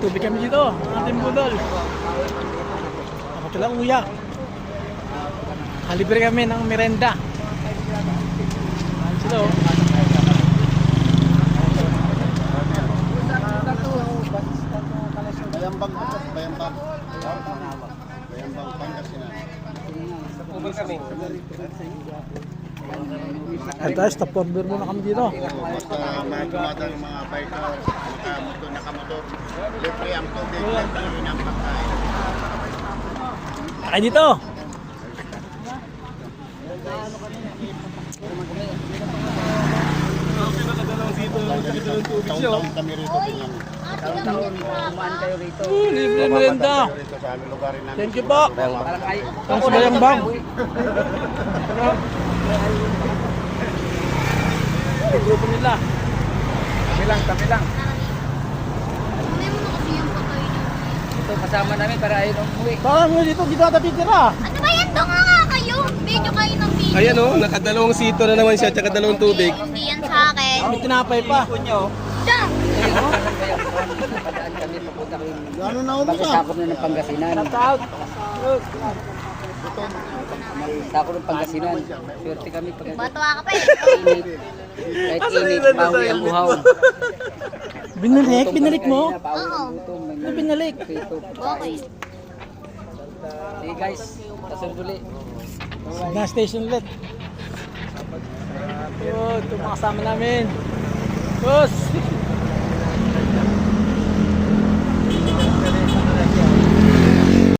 Tubig kami dito, ating budol. Ako lang uya. Kalibre kami ng merenda. Ayan sila oh. Bayambang po, Bayambang. Bayambang Pangasinan. At tayo, stop order muna kami dito. Basta may dumadang yung mga biker, nakamotor. Libre ang tubig, libre ng pagkain. Ay dito. Taon-taon kami rito din. Kumaan kayo rito. Libre merenda. Rito sa aming lugar namin. Thank you po. Parang kayo. Ang Bayambang. Yung grupo nila. Kami lang. Kunin mo na kasi yung photo yun. Ito kasama namin para ayun umuwi. Parang dito, dito ata titira. Ano ba yan? Doon nga kayo. Video kayo ng video. Ayan o, nakadalawang sito na naman siya, tsaka dalawang tubig. Hindi yan sa akin. May tinapay pa. Diyan! Padaan kami papunta kami. Ano na ubos ah? Sakop na ng Pangasinan. Shout out. Sakop ng Pangasinan. Swerte kami pag Batuwa ka pa eh. init. Kahit init, bawi ang buhaw. Binalik mo? Bawi ang gutom. Ano binalik? Prito, Okay. sige guys, kasunod ulit. Gas station ulit. Ito, mga kasama namin. Boss!